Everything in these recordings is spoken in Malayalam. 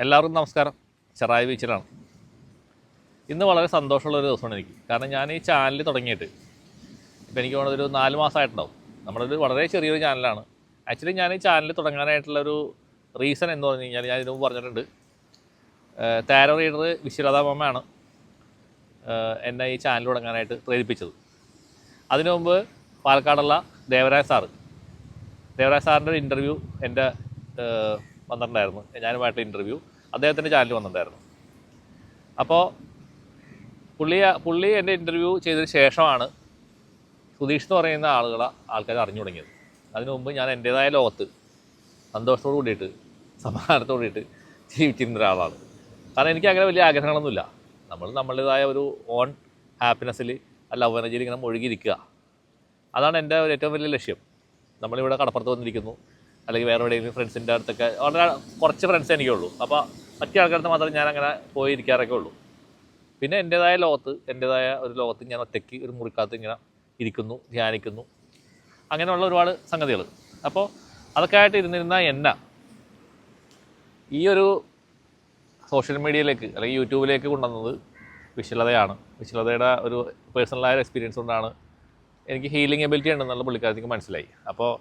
എല്ലാവർക്കും നമസ്കാരം. ചെറായി ബീച്ചിലാണ്. ഇന്ന് വളരെ സന്തോഷമുള്ളൊരു ദിവസമാണ് എനിക്ക്. കാരണം ഞാൻ ഈ ചാനൽ തുടങ്ങിയിട്ട് ഇപ്പോൾ എനിക്ക് തോന്നുന്നത് ഒരു 4 മാസമായിട്ടുണ്ടാവും. നമ്മളൊരു വളരെ ചെറിയൊരു ചാനലാണ്. ആക്ച്വലി ഞാൻ ഈ ചാനൽ തുടങ്ങാനായിട്ടുള്ളൊരു റീസൺ എന്ന് പറഞ്ഞു കഴിഞ്ഞാൽ ഞാൻ ഇതിനു മുമ്പ് പറഞ്ഞിട്ടുണ്ട്. താരോ റീഡർ വിശ്വലത മാമയാണ് എന്നെ ഈ ചാനൽ തുടങ്ങാനായിട്ട് പ്രേരിപ്പിച്ചത്. അതിനു മുമ്പ് പാലക്കാടുള്ള ദേവരായ സാറിൻ്റെ ഒരു ഇൻ്റർവ്യൂ എൻ്റെ വന്നിട്ടുണ്ടായിരുന്നു. ഞാനുമായിട്ട് ഇൻ്റർവ്യൂ അദ്ദേഹത്തിൻ്റെ ചാനലിൽ വന്നിട്ടുണ്ടായിരുന്നു. അപ്പോൾ പുള്ളി എൻ്റെ ഇൻ്റർവ്യൂ ചെയ്തതിന് ശേഷമാണ് സുധീഷ് എന്ന് പറയുന്ന ആൾക്കാർ അറിഞ്ഞു തുടങ്ങിയത്. അതിനു മുമ്പ് ഞാൻ എൻ്റേതായ ലോകത്ത് സന്തോഷത്തോട് കൂടിയിട്ട് സമാധാനത്തോട് കൂടിയിട്ട് ജീവിച്ചിരുന്ന ഒരാളാണ്. കാരണം എനിക്ക് അങ്ങനെ വലിയ ആഗ്രഹങ്ങളൊന്നുമില്ല. നമ്മളുടേതായ ഒരു ഓൺ ഹാപ്പിനെസ്സിൽ ലവ് എനർജിയിൽ ഇങ്ങനെ മുഴുകിയിരിക്കുക, അതാണ് എൻ്റെ ഏറ്റവും വലിയ ലക്ഷ്യം. നമ്മളിവിടെ കടപ്പുറത്ത് വന്നിരിക്കുന്നു, അല്ലെങ്കിൽ വേറെ എവിടെയെങ്കിലും ഫ്രണ്ട്സിൻ്റെ അടുത്തൊക്കെ വളരെ കുറച്ച് ഫ്രണ്ട്സേ എനിക്കുള്ളൂ. അപ്പോൾ മറ്റു ആൾക്കാരുടെ മാത്രമേ ഞാൻ അങ്ങനെ പോയി ഇരിക്കാറൊക്കെ ഉള്ളൂ. പിന്നെ എൻ്റേതായ ഒരു ലോകത്ത് ഞാൻ ഒറ്റയ്ക്ക് ഒരു മുറിക്കകത്ത് ഇങ്ങനെ ഇരിക്കുന്നു, ധ്യാനിക്കുന്നു, അങ്ങനെയുള്ള ഒരുപാട് സംഗതികൾ. അപ്പോൾ അതൊക്കെ ആയിട്ട് ഇരുന്നിരുന്ന എന്നെ ഈ ഒരു സോഷ്യൽ മീഡിയയിലേക്ക് അല്ലെങ്കിൽ യൂട്യൂബിലേക്ക് കൊണ്ടുവന്നത് വിശ്വലതയാണ്. വിശ്വലതയുടെ ഒരു പേഴ്സണലായ എക്സ്പീരിയൻസ് കൊണ്ടാണ് എനിക്ക് ഹീലിംഗ് എബിലിറ്റി ഉണ്ടെന്നുള്ള പുള്ളിക്കാരത്തേക്ക് മനസ്സിലായി. അപ്പോൾ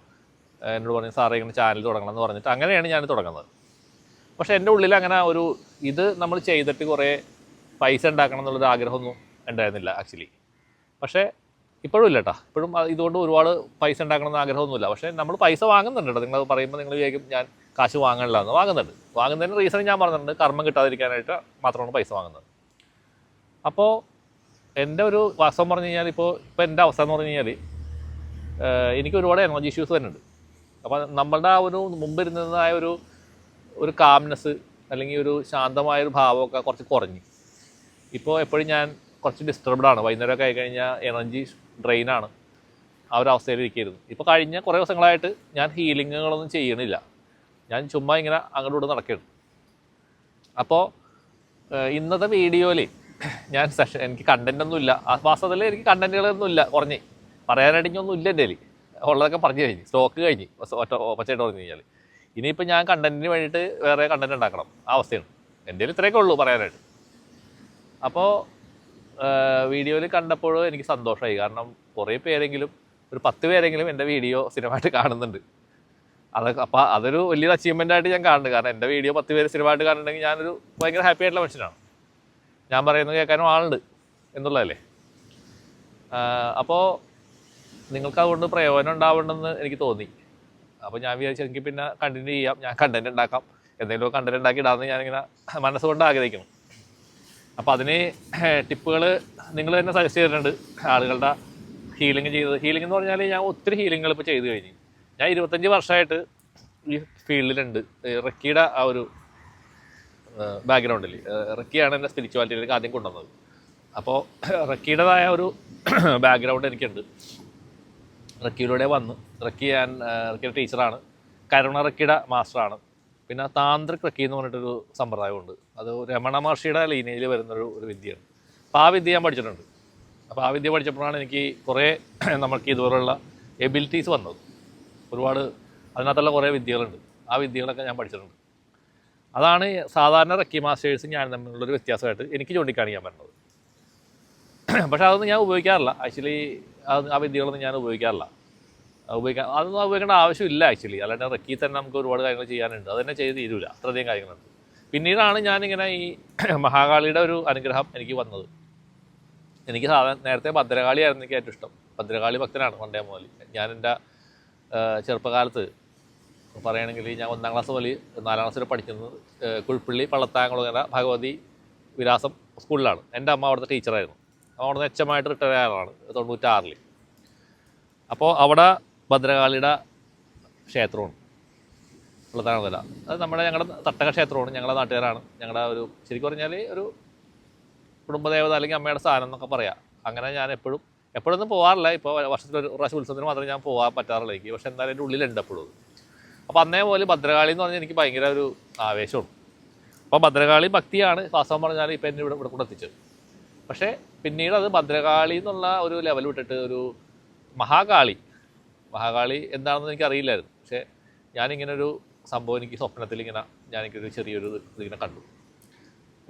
എന്നോട് പറഞ്ഞു, സാറേ ഇങ്ങനെ ചാനൽ തുടങ്ങണം എന്ന് പറഞ്ഞിട്ട് അങ്ങനെയാണ് ഞാൻ തുടങ്ങുന്നത്. പക്ഷേ എൻ്റെ ഉള്ളിൽ അങ്ങനെ ഇത് നമ്മൾ ചെയ്തിട്ട് കുറേ പൈസ ഉണ്ടാക്കണം എന്നുള്ളൊരു ആഗ്രഹമൊന്നും ഉണ്ടായിരുന്നില്ല ആക്ച്വലി. പക്ഷേ ഇപ്പോഴും ഇല്ല കേട്ടോ. ഇപ്പോഴും ഇതുകൊണ്ട് ഒരുപാട് പൈസ ഉണ്ടാക്കണമെന്ന് ആഗ്രഹമൊന്നുമില്ല. പക്ഷേ നമ്മൾ പൈസ വാങ്ങുന്നുണ്ട് കേട്ടോ. നിങ്ങൾ പറയുമ്പോൾ നിങ്ങൾ വിചാരിക്കും ഞാൻ കാശ് വാങ്ങണില്ല എന്ന്. വാങ്ങുന്നതിന് റീസൺ ഞാൻ പറഞ്ഞിട്ടുണ്ട്, കർമ്മം കിട്ടാതിരിക്കാനായിട്ട് മാത്രമാണ് പൈസ വാങ്ങുന്നത്. അപ്പോൾ എൻ്റെ ഒരു വാസ്തവം പറഞ്ഞു കഴിഞ്ഞാൽ ഇപ്പോൾ എൻ്റെ അവസ്ഥ എന്ന് പറഞ്ഞു കഴിഞ്ഞാൽ എനിക്ക് ഒരുപാട് എനർജി ഇഷ്യൂസ് വരുന്നുണ്ട്. അപ്പോൾ നമ്മളുടെ ആ ഒരു മുമ്പിരുന്നതായ ഒരു കാംനെസ് അല്ലെങ്കിൽ ഒരു ശാന്തമായൊരു ഭാവമൊക്കെ കുറച്ച് കുറഞ്ഞു. ഇപ്പോൾ എപ്പോഴും ഞാൻ കുറച്ച് ഡിസ്റ്റർബ്ഡാണ്. വൈകുന്നേരമൊക്കെ ആയിക്കഴിഞ്ഞാൽ എനർജി ഡ്രെയിനാണ്. ആ ഒരു അവസ്ഥയിൽ ഇരിക്കരുത്. ഇപ്പോൾ കഴിഞ്ഞ കുറേ ദിവസങ്ങളായിട്ട് ഞാൻ ഹീലിങ്ങുകളൊന്നും ചെയ്യണില്ല. ഞാൻ ചുമ്മാ ഇങ്ങനെ അങ്ങോട്ട് നടക്കുകയാണ്. അപ്പോൾ ഇന്നത്തെ വീഡിയോയിൽ ഞാൻ എനിക്ക് കണ്ടൻറ്റൊന്നും ഇല്ല. ആ വാസ്തവത്തിൽ എനിക്ക് കണ്ടൻറ്റുകളൊന്നും ഇല്ല, കുറഞ്ഞ് പറയാനായിട്ടൊന്നും ഇല്ല. എൻ്റെ കയ്യിൽ ഉള്ളതൊക്കെ പറഞ്ഞു കഴിഞ്ഞ്, സ്റ്റോക്ക് കഴിഞ്ഞ് പച്ചയായിട്ട് പറഞ്ഞു കഴിഞ്ഞാൽ ഇനിയിപ്പോൾ ഞാൻ കണ്ടൻറ്റിന് വേണ്ടിയിട്ട് വേറെ കണ്ടൻറ്റ് ഉണ്ടാക്കണം, ആ അവസ്ഥയാണ്. എൻ്റെ കയ്യിൽ ഇത്രയൊക്കെ ഉള്ളൂ പറയാനായിട്ട്. അപ്പോൾ വീഡിയോയിൽ കണ്ടപ്പോഴും എനിക്ക് സന്തോഷമായി. കാരണം കുറേ പേരെങ്കിലും, ഒരു 10 പേരെങ്കിലും എൻ്റെ വീഡിയോ സ്ഥിരമായിട്ട് കാണുന്നുണ്ട്. അപ്പോൾ അതൊരു വലിയൊരു അച്ചീവ്മെൻ്റായിട്ട് ഞാൻ കാണുന്നുണ്ട്. കാരണം എൻ്റെ വീഡിയോ 10 പേര് സ്ഥിരമായിട്ട് കാണുന്നുണ്ടെങ്കിൽ ഞാനൊരു ഭയങ്കര ഹാപ്പി ആയിട്ടുള്ള മനുഷ്യനാണ്. ഞാൻ പറയുന്നത് കേൾക്കാനും ആളുണ്ട് എന്നുള്ളതല്ലേ. അപ്പോൾ നിങ്ങൾക്ക് അതുകൊണ്ട് പ്രയോജനം ഉണ്ടാവുന്നുണ്ടെന്ന് എനിക്ക് തോന്നി. അപ്പോൾ ഞാൻ വിചാരിച്ചു എനിക്ക് പിന്നെ കണ്ടിന്യൂ ചെയ്യാം, ഞാൻ കണ്ടൻറ്റ് ഉണ്ടാക്കാം, എന്തെങ്കിലും കണ്ടൻറ്റ് ഉണ്ടാക്കി ഇടാമെന്ന് ഞാനിങ്ങനെ മനസ്സുകൊണ്ട് ആഗ്രഹിക്കണം. അപ്പോൾ അതിന് ടിപ്പുകൾ നിങ്ങൾ തന്നെ സജസ്റ്റ് ചെയ്തിട്ടുണ്ട്. ആളുകളുടെ ഹീലിംഗ് എന്ന് പറഞ്ഞാൽ ഞാൻ ഒത്തിരി ഹീലിങ്ങുകൾ ഇപ്പോൾ ചെയ്ത് കഴിഞ്ഞു. ഞാൻ 25 വർഷമായിട്ട് ഈ ഫീൽഡിലുണ്ട്. റക്കിയുടെ ആ ഒരു ബാക്ക്ഗ്രൗണ്ടിൽ റക്കിയാണ് എൻ്റെ സ്പിരിച്വാലിറ്റിയിലേക്ക് ആദ്യം കൊണ്ടുവന്നത്. അപ്പോൾ റക്കിയുടേതായ ഒരു ബാക്ക്ഗ്രൗണ്ട് എനിക്കുണ്ട്. റക്കിയിലൂടെ വന്ന് റക്കിയുടെ ടീച്ചറാണ്, കരുണ റക്കിയുടെ മാസ്റ്ററാണ്. പിന്നെ താന്ത്രിക് റക്കി എന്ന് പറഞ്ഞിട്ടൊരു സമ്പ്രദായമുണ്ട്. അത് രമണ മഹർഷിയുടെ ലീനയിൽ വരുന്നൊരു വിദ്യയാണ്. അപ്പോൾ ആ വിദ്യ ഞാൻ പഠിച്ചിട്ടുണ്ട്. അപ്പോൾ ആ വിദ്യ പഠിച്ചപ്പോഴാണ് എനിക്ക് കുറേ നമുക്ക് ഇതുപോലുള്ള എബിലിറ്റീസ് വന്നത്. ഒരുപാട് അതിനകത്തുള്ള കുറേ വിദ്യകളുണ്ട്. ആ വിദ്യകളൊക്കെ ഞാൻ പഠിച്ചിട്ടുണ്ട്. അതാണ് സാധാരണ റക്കി മാസ്റ്റേഴ്സും ഞാൻ തമ്മിലുള്ളൊരു വ്യത്യാസമായിട്ട് എനിക്ക് ചൂണ്ടിക്കാണിക്കാൻ പറ്റുന്നത്. പക്ഷേ അതൊന്നും ഞാൻ ഉപയോഗിക്കാറില്ല ആക്ച്വലി. ആ വിദ്യകളൊന്നും ഞാൻ ഉപയോഗിക്കാറില്ല. അതൊന്നും ഉപയോഗിക്കേണ്ട ആവശ്യമില്ല ആക്ച്വലി. അല്ലാണ്ട് റക്കി തന്നെ നമുക്ക് ഒരുപാട് കാര്യങ്ങൾ ചെയ്യാനുണ്ട്. അത് തന്നെ ചെയ്ത് തീരില്ല, അത്രയധികം കാര്യങ്ങളുണ്ട്. പിന്നീടാണ് ഞാനിങ്ങനെ ഈ മഹാകാളിയുടെ ഒരു അനുഗ്രഹം എനിക്ക് വന്നത്. എനിക്ക് നേരത്തെ ഭദ്രകാളിയായിരുന്നു എനിക്ക് ഏറ്റവും ഇഷ്ടം. ഭദ്രകാളി ഭക്തനാണ് പണ്ടേ മുതൽ. ഞാൻ എൻ്റെ ചെറുപ്പകാലത്ത് പറയുകയാണെങ്കിൽ ഞാൻ 1ാം ക്ലാസ് മുതൽ 4ാം ക്ലാസ് വരെ പഠിക്കുന്നത് കുഴിപ്പള്ളി പള്ളത്താങ്കുളങ്ങര ഭഗവതി വിലാസം സ്കൂളിലാണ്. എൻ്റെ അമ്മ അവിടുത്തെ ടീച്ചറായിരുന്നു. അവിടെ നിന്ന് എച്ചമായിട്ട് റിട്ടയർ ആയ ആളാണ് 96-ൽ. അപ്പോൾ അവിടെ ഭദ്രകാളിയുടെ ക്ഷേത്രമാണ് പള്ളത്താങ്കുളങ്ങര. അത് ഞങ്ങളുടെ തട്ടക ക്ഷേത്രമാണ്. ഞങ്ങളുടെ നാട്ടുകാരാണ്. ഞങ്ങളുടെ ശരിക്കും പറഞ്ഞാൽ ഒരു കുടുംബദേവത അല്ലെങ്കിൽ അമ്മയുടെ സ്ഥാനം എന്നൊക്കെ പറയാം. അങ്ങനെ ഞാൻ എപ്പോഴൊന്നും പോകാറില്ല. ഇപ്പോൾ വർഷത്തിൽ ഒരു പ്രാവശ്യം ഉത്സവത്തിന് മാത്രമേ ഞാൻ പോകാൻ പറ്റാറുള്ളൂ എനിക്ക്. പക്ഷേ എന്തായാലും എൻ്റെ ഉള്ളിലുണ്ട് എപ്പോഴും. അപ്പോൾ അന്നേ പോലെ ഭദ്രകാളി എന്ന് പറഞ്ഞാൽ എനിക്ക് ഭയങ്കര ഒരു ആവേശമാണ്. അപ്പോൾ ഭദ്രകാളി ഭക്തിയാണ് വാസ്തവം പറഞ്ഞാൽ ഇപ്പോൾ എന്നെ ഇവിടെ കൊണ്ടെത്തിച്ചത്. പക്ഷേ പിന്നീട് അത് ഭദ്രകാളി എന്നുള്ള ഒരു ലെവൽ വിട്ടിട്ട് ഒരു മഹാകാളി എന്താണെന്ന് എനിക്കറിയില്ലായിരുന്നു. പക്ഷേ ഞാനിങ്ങനൊരു സംഭവം എനിക്ക് സ്വപ്നത്തിൽ ഇങ്ങനെ എനിക്കൊരു ചെറിയൊരു ഇതിങ്ങനെ കണ്ടു,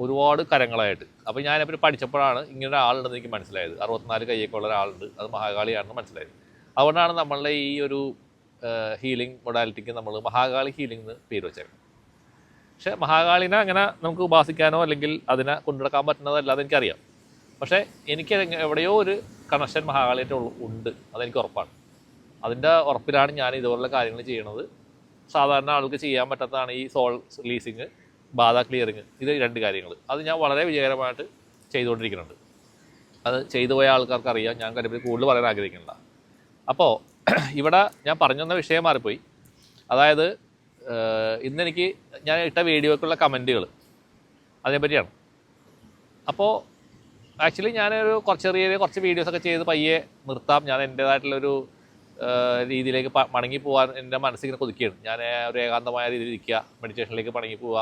ഒരുപാട് കരങ്ങളായിട്ട്. അപ്പോൾ ഞാനിപ്പോൾ പഠിച്ചപ്പോഴാണ് ഇങ്ങനെ ആളുണ്ടെന്ന് എനിക്ക് മനസ്സിലായത്. 64 കൈയൊക്കെ ഉള്ള ഒരാളുണ്ട്, അത് മഹാകാളിയാണെന്ന് മനസ്സിലായത്. അതുകൊണ്ടാണ് നമ്മളുടെ ഈ ഒരു ഹീലിംഗ് മൊഡാലിറ്റിക്ക് നമ്മൾ മഹാകാളി ഹീലിംഗ് എന്ന് പേര് വെച്ചേക്കുന്നത്. പക്ഷേ മഹാകാളിനെ അങ്ങനെ നമുക്ക് ഉപാസിക്കാനോ അല്ലെങ്കിൽ അതിനെ കൊണ്ടുനടക്കാൻ പറ്റുന്നതല്ലാതെ എനിക്കറിയാം. പക്ഷേ എനിക്ക് എവിടെയോ ഒരു കണക്ഷൻ മഹാകാളിയായിട്ട് ഉണ്ട്, അതെനിക്ക് ഉറപ്പാണ്. അതിൻ്റെ ഉറപ്പിലാണ് ഞാൻ ഇതുപോലുള്ള കാര്യങ്ങൾ ചെയ്യണത്. സാധാരണ ആൾക്ക് ചെയ്യാൻ പറ്റാത്തതാണ് ഈ സോൾ റിലീസിങ്, ബാധ ക്ലിയറിങ്, ഇത് 2 കാര്യങ്ങൾ. അത് ഞാൻ വളരെ വിജയകരമായിട്ട് ചെയ്തുകൊണ്ടിരിക്കുന്നുണ്ട്. അത് ചെയ്തു പോയ ആൾക്കാർക്ക് അറിയാം, ഞാൻ കാര്യത്തിൽ കൂടുതൽ പറയാൻ ആഗ്രഹിക്കുന്നില്ല. അപ്പോൾ ഇവിടെ ഞാൻ പറഞ്ഞു തന്ന വിഷയം മാറിപ്പോയി. അതായത് ഇന്നെനിക്ക് ഞാൻ ഇട്ട വീഡിയോക്കുള്ള കമൻറ്റുകൾ അതിനെപ്പറ്റിയാണ്. അപ്പോൾ ആക്ച്വലി ഞാനൊരു കുറച്ച് വീഡിയോസൊക്കെ ചെയ്ത് പയ്യെ നിർത്താം, ഞാൻ എൻ്റേതായിട്ടുള്ളൊരു രീതിയിലേക്ക് മടങ്ങി പോകാൻ എൻ്റെ മനസ്സിങ്ങനെ കൊതിക്കുകയാണ്. ഞാൻ ഒരു ഏകാന്തമായ രീതിയിൽ ഇരിക്കുക, മെഡിറ്റേഷനിലേക്ക് മടങ്ങി പോവുക.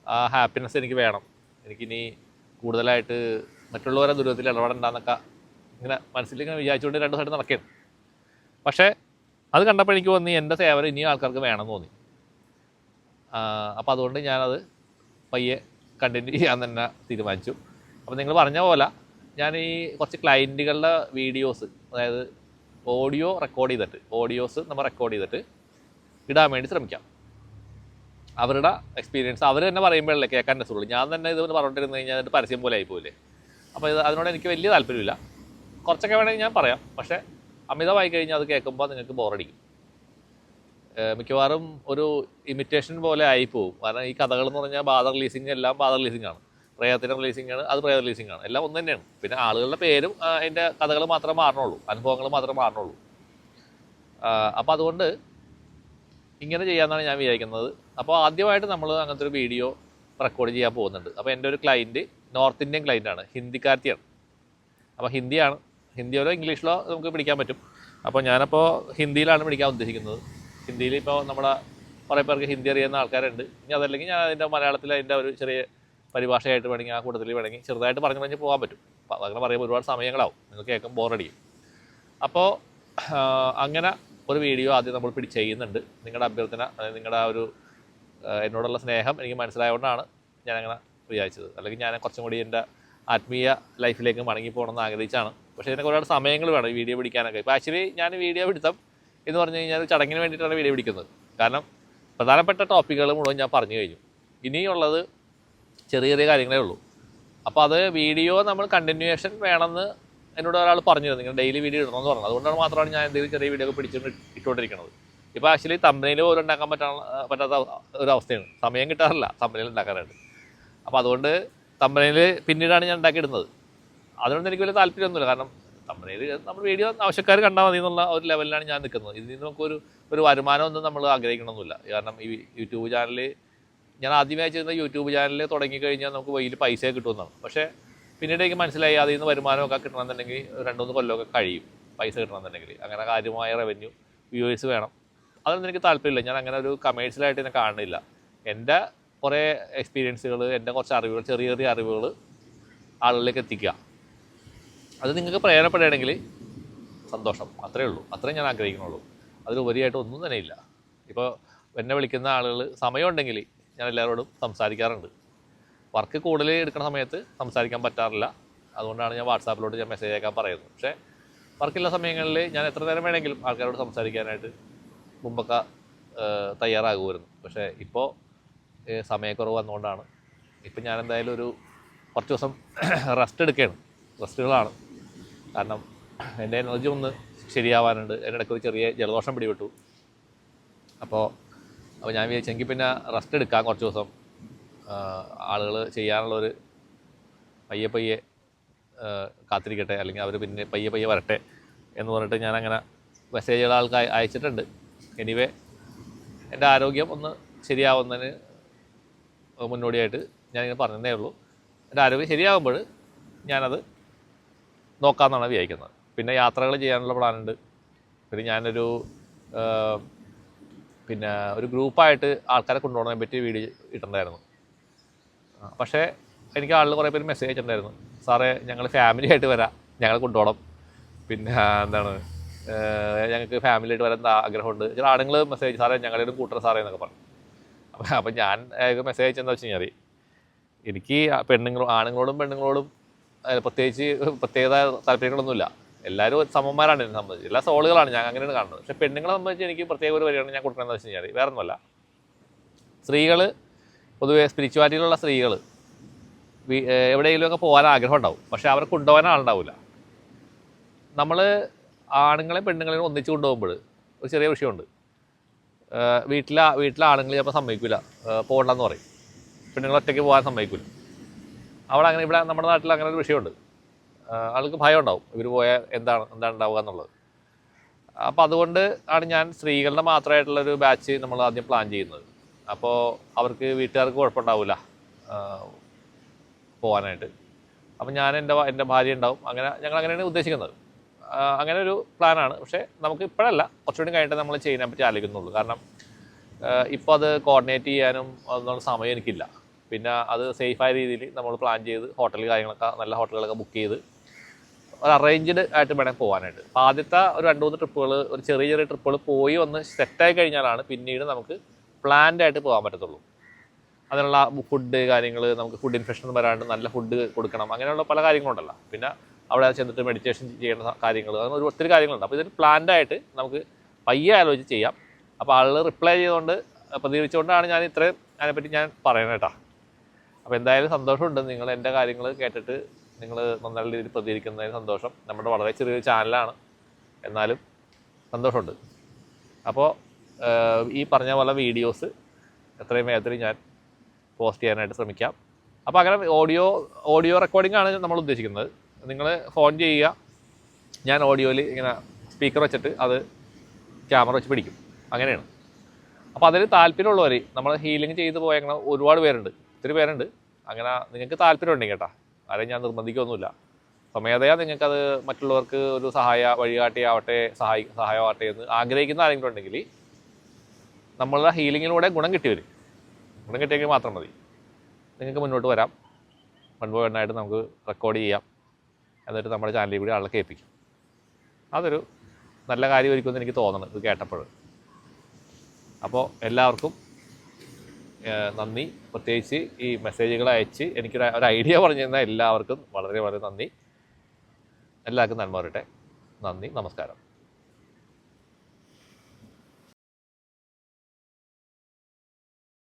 ആ ഹാപ്പിനെസ് എനിക്ക് വേണം, എനിക്കിനി കൂടുതലായിട്ട് മറ്റുള്ളവരെ ദുരിതത്തിൽ ഇടപെടണ്ടെന്നൊക്കെ ഇങ്ങനെ മനസ്സിലിങ്ങനെ വിചാരിച്ചുകൊണ്ട് 2 സൈഡ് നടക്കുകയാണ്. പക്ഷേ അത് കണ്ടപ്പോൾ എനിക്ക് തോന്നി എൻ്റെ സേവനം ഇനിയും ആൾക്കാർക്ക് വേണമെന്ന് തോന്നി. അപ്പോൾ അതുകൊണ്ട് ഞാനത് പയ്യെ കണ്ടിന്യൂ ചെയ്യാൻ തന്നെ തീരുമാനിച്ചു. അപ്പോൾ നിങ്ങൾ പറഞ്ഞ പോലെ ഞാൻ ഈ കുറച്ച് ക്ലയൻറ്റുകളുടെ വീഡിയോസ്, അതായത് ഓഡിയോസ് നമ്മൾ റെക്കോർഡ് ചെയ്തിട്ട് ഇടാൻ വേണ്ടി ശ്രമിക്കാം. അവരുടെ എക്സ്പീരിയൻസ് അവർ തന്നെ പറയുമ്പോഴല്ലേ കേൾക്കാൻ രസമുള്ളൂ. ഞാൻ തന്നെ ഇത് പറഞ്ഞിട്ടിരുന്നു കഴിഞ്ഞാൽ അതിൻ്റെ പരസ്യം പോലെ ആയിപ്പോയില്ലേ. അപ്പോൾ അതിനോട് എനിക്ക് വലിയ താല്പര്യമില്ല. കുറച്ചൊക്കെ വേണമെങ്കിൽ ഞാൻ പറയാം, പക്ഷേ അമിതമായി കഴിഞ്ഞാൽ അത് കേൾക്കുമ്പോൾ നിങ്ങൾക്ക് ബോറടിക്കും. മിക്കവാറും ഒരു ഇമിറ്റേഷൻ പോലെ ആയിപ്പോവും. കാരണം ഈ കഥകൾ എന്ന് പറഞ്ഞാൽ ബാധ റിലീസിങ് എല്ലാം ബാധ റിലീസിങ്ങാണ്, പ്രേതത്തിൻ്റെ റിലീസിങ്ങാണ്, അത് പ്രേത റിലീസിങ്ങാണ്, എല്ലാം ഒന്ന് തന്നെയാണ്. പിന്നെ ആളുകളുടെ പേരും അതിൻ്റെ കഥകൾ മാത്രമേ മാറണുള്ളൂ, അനുഭവങ്ങൾ മാത്രമേ മാറണുള്ളൂ. അപ്പോൾ അതുകൊണ്ട് ഇങ്ങനെ ചെയ്യാമെന്നാണ് ഞാൻ വിചാരിക്കുന്നത്. അപ്പോൾ ആദ്യമായിട്ട് നമ്മൾ അങ്ങനത്തെ ഒരു വീഡിയോ റെക്കോർഡ് ചെയ്യാൻ പോകുന്നുണ്ട്. അപ്പോൾ എൻ്റെ ഒരു ക്ലയൻറ്റ് നോർത്ത് ഇന്ത്യൻ ക്ലയൻറ്റാണ്, ഹിന്ദിക്കാരത്തിയാണ്. അപ്പോൾ ഹിന്ദിയിലോ ഇംഗ്ലീഷിലോ നമുക്ക് പിടിക്കാൻ പറ്റും. അപ്പോൾ ഞാനപ്പോൾ ഹിന്ദിയിലാണ് പിടിക്കാൻ ഉദ്ദേശിക്കുന്നത്. ഹിന്ദിയിൽ ഇപ്പോൾ നമ്മുടെ കുറേ പേർക്ക് ഹിന്ദി അറിയുന്ന ആൾക്കാരുണ്ട്. ഇനി അതല്ലെങ്കിൽ ഞാൻ അതിൻ്റെ മലയാളത്തിൽ അതിൻ്റെ ഒരു ചെറിയ പരിഭാഷയായിട്ട് വേണമെങ്കിൽ ആ കൂട്ടത്തിൽ വേണമെങ്കിൽ ചെറുതായിട്ട് പറഞ്ഞ് പോകാൻ പറ്റും. അപ്പോൾ അങ്ങനെ പറയുമ്പോൾ ഒരുപാട് സമയങ്ങളാവും, നിങ്ങൾക്ക് കേൾക്കും ബോറടിയും. അപ്പോൾ അങ്ങനെ ഒരു വീഡിയോ ആദ്യം നമ്മൾ ചെയ്യുന്നുണ്ട്. നിങ്ങളുടെ അഭ്യർത്ഥന, അതായത് നിങ്ങളുടെ ആ ഒരു എന്നോടുള്ള സ്നേഹം എനിക്ക് മനസ്സിലായതുകൊണ്ടാണ് ഞാനങ്ങനെ വിചാരിച്ചത്. അല്ലെങ്കിൽ ഞാൻ കുറച്ചും കൂടി എൻ്റെ ആത്മീയ ലൈഫിലേക്ക് മടങ്ങി പോകണമെന്ന് ആഗ്രഹിച്ചാണ്. പക്ഷേ ഇതിനൊക്കെ ഒരുപാട് സമയങ്ങൾ വേണം ഈ വീഡിയോ പിടിക്കാനൊക്കെ. ഇപ്പോൾ ആക്ച്വലി ഞാൻ വീഡിയോ പിടുത്തം എന്ന് പറഞ്ഞു കഴിഞ്ഞാൽ ചടങ്ങിന് വേണ്ടിയിട്ടാണ് വീഡിയോ പിടിക്കുന്നത്. കാരണം പ്രധാനപ്പെട്ട ടോപ്പിക്കുകൾ മുഴുവൻ ഞാൻ പറഞ്ഞു കഴിഞ്ഞു. ഇനിയുള്ളത് ചെറിയ ചെറിയ കാര്യങ്ങളേ ഉള്ളൂ. അപ്പോൾ അത് വീഡിയോ നമ്മൾ കണ്ടിന്യൂവേഷൻ വേണമെന്ന് എന്നോട് ഒരാൾ പറഞ്ഞിരുന്നു, നിങ്ങൾ ഡെയിലി വീഡിയോ ഇടണമെന്ന് പറഞ്ഞത്. അതുകൊണ്ടാണ് മാത്രമാണ് ഞാൻ എന്തെങ്കിലും ചെറിയ വീഡിയോ ഒക്കെ പിടിച്ചുകൊണ്ട് ഇട്ടുകൊണ്ടിരിക്കുന്നത്. ഇപ്പോൾ ആക്ച്വലി തമ്പനയിൽ പോലും ഉണ്ടാക്കാൻ പറ്റാത്ത ഒരു അവസ്ഥയാണ്. സമയം കിട്ടാറില്ല തമ്പനയിൽ ഉണ്ടാക്കാനായിട്ട്. അപ്പോൾ അതുകൊണ്ട് തമ്പനയിൽ പിന്നീടാണ് ഞാൻ ഉണ്ടാക്കിയിടുന്നത്. അതിനൊന്നും എനിക്ക് വലിയ താല്പര്യമൊന്നുമില്ല. കാരണം തമ്പനയിൽ നമ്മൾ വീഡിയോ ആവശ്യക്കാർ കണ്ടാൽ മതി എന്നുള്ള ഒരു ലെവലിലാണ് ഞാൻ നിൽക്കുന്നത്. ഇതിൽ നിന്ന് നമുക്കൊരു വരുമാനമൊന്നും നമ്മൾ ആഗ്രഹിക്കണമെന്നില്ല. കാരണം ഈ യൂട്യൂബ് ചാനൽ ഞാൻ ആദ്യമായി ചെയ്യുന്ന യൂട്യൂബ് ചാനൽ തുടങ്ങിക്കഴിഞ്ഞാൽ നമുക്ക് വലിയ പൈസ കിട്ടുമെന്നാണ്. പക്ഷേ പിന്നീട് എനിക്ക് മനസ്സിലായി അതിൽ നിന്ന് വരുമാനമൊക്കെ കിട്ടണമെന്നുണ്ടെങ്കിൽ 2-3 കൊല്ലമൊക്കെ കഴിയും പൈസ കിട്ടണമെന്നുണ്ടെങ്കിൽ. അങ്ങനെ കാര്യമായ റവന്യൂ വ്യൂവേഴ്സ് വേണം. അതൊന്നും എനിക്ക് താല്പര്യമില്ല. ഞാൻ അങ്ങനെ ഒരു കമേഴ്ഷ്യലായിട്ട് എന്നെ കാണുന്നില്ല. എൻ്റെ കുറേ എക്സ്പീരിയൻസുകൾ, എൻ്റെ കുറച്ച് അറിവുകൾ, ചെറിയ ചെറിയ അറിവുകൾ ആളുകളിലേക്ക് എത്തിക്കുക. അത് നിങ്ങൾക്ക് പ്രയോജനപ്പെടുകയാണെങ്കിൽ സന്തോഷം, അത്രയേ ഉള്ളൂ. അത്രയും ഞാൻ ആഗ്രഹിക്കുന്നുള്ളൂ. അതിലുപരിയായിട്ട് ഒന്നും തന്നെ ഇല്ല. ഇപ്പോൾ എന്നെ വിളിക്കുന്ന ആളുകൾ സമയമുണ്ടെങ്കിൽ ഞാൻ എല്ലാവരോടും സംസാരിക്കാറുണ്ട്. വർക്ക് കൂടുതൽ എടുക്കുന്ന സമയത്ത് സംസാരിക്കാൻ പറ്റാറില്ല. അതുകൊണ്ടാണ് ഞാൻ വാട്സാപ്പിലോട്ട് ഞാൻ മെസ്സേജ് അയക്കാൻ പറയുന്നത്. പക്ഷേ വർക്കുള്ള സമയങ്ങളിൽ ഞാൻ എത്ര നേരം വേണമെങ്കിലും ആൾക്കാരോട് സംസാരിക്കാനായിട്ട് മുമ്പൊക്കെ തയ്യാറാകുമായിരുന്നു. പക്ഷേ ഇപ്പോൾ സമയക്കുറവ് വന്നുകൊണ്ടാണ്. ഇപ്പം ഞാൻ എന്തായാലും കുറച്ച് ദിവസം റെസ്റ്റുകളാണ്. കാരണം എൻ്റെ എനർജി ഒന്ന് ശരിയാവാനുണ്ട്. എൻ്റെ ഇടയ്ക്ക് ഒരു ചെറിയ ജലദോഷം പിടിപെട്ടു. അപ്പോൾ ഞാൻ വിചാരിച്ചെങ്കിൽ പിന്നെ റെസ്റ്റ് എടുക്കാം കുറച്ച് ദിവസം. ആളുകൾ ചെയ്യാനുള്ളൊരു പയ്യെ കാത്തിരിക്കട്ടെ, അല്ലെങ്കിൽ അവർ പിന്നെ പയ്യെ വരട്ടെ എന്ന് പറഞ്ഞിട്ട് ഞാനങ്ങനെ മെസ്സേജുകൾ ആൾക്ക് അയച്ചിട്ടുണ്ട്. എനിവേ എൻ്റെ ആരോഗ്യം ഒന്ന് ശരിയാവുന്നതിന് മുന്നോടിയായിട്ട് ഞാനിങ്ങനെ പറഞ്ഞതേ ഉള്ളൂ. എൻ്റെ ആരോഗ്യം ശരിയാകുമ്പോൾ ഞാനത് നോക്കാമെന്നാണ് വിചാരിക്കുന്നത്. പിന്നെ യാത്രകൾ ചെയ്യാനുള്ള പ്ലാനുണ്ട്. പിന്നെ ഞാനൊരു ഒരു ഗ്രൂപ്പായിട്ട് ആൾക്കാരെ കൊണ്ടുപോകണതിനെ പറ്റി വീഡിയോ ഇട്ടിട്ടുണ്ടായിരുന്നു. പക്ഷേ എനിക്ക് ആളുകൾ കുറേ പേര് മെസ്സേജ് അയച്ചിട്ടുണ്ടായിരുന്നു, സാറേ ഞങ്ങൾ ഫാമിലി ആയിട്ട് വരാം, ഞങ്ങൾ കൊണ്ടുപോകണം, പിന്നെ ഞങ്ങൾക്ക് ഫാമിലി ആയിട്ട് വരാൻ ആഗ്രഹമുണ്ട്. ചില ആളുകൾ മെസ്സേജ്, സാറേ ഞങ്ങളുടെ ഒരു കൂട്ടർ സാറേ എന്നൊക്കെ പറഞ്ഞു. അപ്പം ഞാൻ മെസ്സേജ് അയച്ചെന്താ വെച്ച് കഴിഞ്ഞാൽ എനിക്ക് ആണുങ്ങളോടും പ്രത്യേകിച്ച് പ്രത്യേകത താല്പര്യങ്ങളൊന്നുമില്ല. എല്ലാവരും സമന്മാരാണ് എന്നെ സംബന്ധിച്ച്, എല്ലാ സോളുകളാണ് ഞാൻ അങ്ങനെയാണ് കാണുന്നത്. പക്ഷേ പെണ്ണുങ്ങളെ സംബന്ധിച്ച് എനിക്ക് പ്രത്യേക ഒരു പരിഗണന ഞാൻ കൊടുക്കണമെന്ന് വെച്ച് കഴിഞ്ഞാൽ വേറെ ഒന്നുമല്ല. സ്ത്രീകൾ പൊതുവേ സ്പിരിച്വാലിറ്റിയിലുള്ള സ്ത്രീകൾ എവിടെയെങ്കിലുമൊക്കെ പോകാൻ ആഗ്രഹം ഉണ്ടാവും, പക്ഷേ അവരെ കൊണ്ടുപോകാൻ ആളുണ്ടാവില്ല. നമ്മൾ ആണുങ്ങളെയും പെണ്ണുങ്ങളെയും ഒന്നിച്ച് കൊണ്ടുപോകുമ്പോൾ ഒരു ചെറിയ വിഷയമുണ്ട്. വീട്ടിലെ ആണുങ്ങൾ ചിലപ്പോൾ സമ്മതിക്കില്ല, പോകണ്ടെന്ന് പറയും. പെണ്ണുങ്ങൾ ഒറ്റയ്ക്ക് പോകാൻ സമ്മതിക്കില്ല. അവിടെ അങ്ങനെ ഇവിടെ നമ്മുടെ നാട്ടിൽ അങ്ങനെ ഒരു വിഷയമുണ്ട്. ആൾക്ക് ഭയം ഉണ്ടാവും ഇവർ പോയാൽ എന്താണ് ഉണ്ടാവുക എന്നുള്ളത്. അപ്പോൾ അതുകൊണ്ട് ആണ് ഞാൻ സ്ത്രീകളുടെ മാത്രമായിട്ടുള്ളൊരു ബാച്ച് നമ്മൾ ആദ്യം പ്ലാൻ ചെയ്യുന്നത്. അപ്പോൾ അവർക്ക് വീട്ടുകാർക്ക് കുഴപ്പമുണ്ടാവില്ല പോകാനായിട്ട്. അപ്പം ഞാൻ എൻ്റെ ഭാര്യ ഉണ്ടാവും, അങ്ങനെ ഞങ്ങൾ അങ്ങനെയാണ് ഉദ്ദേശിക്കുന്നത്. അങ്ങനെ ഒരു പ്ലാനാണ്. പക്ഷേ നമുക്ക് ഇപ്പോഴല്ല, കുറച്ചുകൂടി കഴിഞ്ഞിട്ട് നമ്മൾ ചെയ്യാൻ പറ്റി ആലോചിക്കുന്നുള്ളൂ. കാരണം ഇപ്പോൾ അത് കോർഡിനേറ്റ് ചെയ്യാനും അതിനുള്ള സമയം എനിക്കില്ല. പിന്നെ അത് സേഫായ രീതിയിൽ നമ്മൾ പ്ലാൻ ചെയ്ത് ഹോട്ടൽ കാര്യങ്ങളൊക്കെ നല്ല ഹോട്ടലുകളൊക്കെ ബുക്ക് ചെയ്ത് ഒരു അറേഞ്ച്ഡ് ആയിട്ട് വേണം പോകാനായിട്ട്. അപ്പോൾ ആദ്യത്തെ ഒരു 2-3 ട്രിപ്പുകൾ, ഒരു ചെറിയ ട്രിപ്പുകൾ പോയി ഒന്ന് സെറ്റായി കഴിഞ്ഞാലാണ് പിന്നീട് നമുക്ക് പ്ലാൻഡ് ആയിട്ട് പോകാൻ പറ്റത്തുള്ളൂ. അതിനുള്ള ഫുഡ് കാര്യങ്ങൾ, നമുക്ക് ഫുഡ് ഇൻഫെക്ഷൻ വരാണ്ട് നല്ല ഫുഡ് കൊടുക്കണം, അങ്ങനെയുള്ള പല കാര്യങ്ങളുണ്ടല്ലോ. പിന്നെ അവിടെ ചെന്നിട്ട് മെഡിറ്റേഷൻ ചെയ്യേണ്ട കാര്യങ്ങൾ, അങ്ങനെ ഒത്തിരി കാര്യങ്ങളുണ്ട്. അപ്പോൾ ഇതിന് പ്ലാൻഡായിട്ട് നമുക്ക് പയ്യെ ആലോചിച്ച് ചെയ്യാം. അപ്പോൾ ആളുകൾ റിപ്ലൈ ചെയ്തുകൊണ്ട് പ്രതികരിച്ചുകൊണ്ടാണ് ഞാൻ ഇത്രയും അതിനെപ്പറ്റി ഞാൻ പറയുന്നത് കേട്ടോ. അപ്പോൾ എന്തായാലും സന്തോഷമുണ്ട്, നിങ്ങൾ എൻ്റെ കാര്യങ്ങൾ കേട്ടിട്ട് നിങ്ങൾ നല്ല രീതിയിൽ പ്രതികരിക്കുന്നതിന് സന്തോഷം. നമ്മുടെ വളരെ ചെറിയൊരു ചാനലാണ്, എന്നാലും സന്തോഷമുണ്ട്. അപ്പോൾ ഈ പറഞ്ഞ പോലെ വീഡിയോസ് എത്രയും വേഗത്തിൽ ഞാൻ പോസ്റ്റ് ചെയ്യാനായിട്ട് ശ്രമിക്കാം. അപ്പോൾ അങ്ങനെ ഓഡിയോ റെക്കോർഡിംഗ് ആണ് നമ്മൾ ഉദ്ദേശിക്കുന്നത്. നിങ്ങൾ ഫോൺ ചെയ്യുക, ഞാൻ ഓഡിയോയിൽ ഇങ്ങനെ സ്പീക്കർ വെച്ചിട്ട് അത് ക്യാമറ വെച്ച് പിടിക്കും, അങ്ങനെയാണ്. അപ്പോൾ അതിൽ താല്പര്യമുള്ളവർ, നമ്മൾ ഹീലിംഗ് ചെയ്ത് പോയ ഒരുപാട് പേരുണ്ട്, ഒത്തിരി പേരുണ്ട്. അങ്ങനെ നിങ്ങൾക്ക് താല്പര്യം ഉണ്ടെങ്കിൽ കേട്ടോ, ആരെയും ഞാൻ നിർബന്ധിക്കൊന്നുമില്ല. സ്വമേധയാ നിങ്ങൾക്കത് മറ്റുള്ളവർക്ക് ഒരു വഴികാട്ടിയാവട്ടെ, സഹായമാവട്ടെ എന്ന് ആഗ്രഹിക്കുന്ന ആരെങ്കിലും ഉണ്ടെങ്കിൽ നമ്മളുടെ ഹീലിങ്ങിലൂടെ ഗുണം കിട്ടിയെങ്കിൽ മാത്രം മതി. നിങ്ങൾക്ക് മുന്നോട്ട് വരാം, പെണ്ണായിട്ട് നമുക്ക് റെക്കോർഡ് ചെയ്യാം, എന്നിട്ട് നമ്മുടെ ചാനലിൽ കൂടി ആളെ കേൾപ്പിക്കും. അതൊരു നല്ല കാര്യമായിരിക്കുമെന്ന് എനിക്ക് തോന്നുന്നത് ഇത് കേട്ടപ്പോൾ. അപ്പോൾ എല്ലാവർക്കും നന്ദി. പ്രത്യേകിച്ച് ഈ മെസ്സേജുകൾ അയച്ച് എനിക്കൊരു ഐഡിയ പറഞ്ഞു തന്ന എല്ലാവർക്കും വളരെ വളരെ നന്ദി. എല്ലാവർക്കും നന്മ വരട്ടെ. നന്ദി, നമസ്കാരം.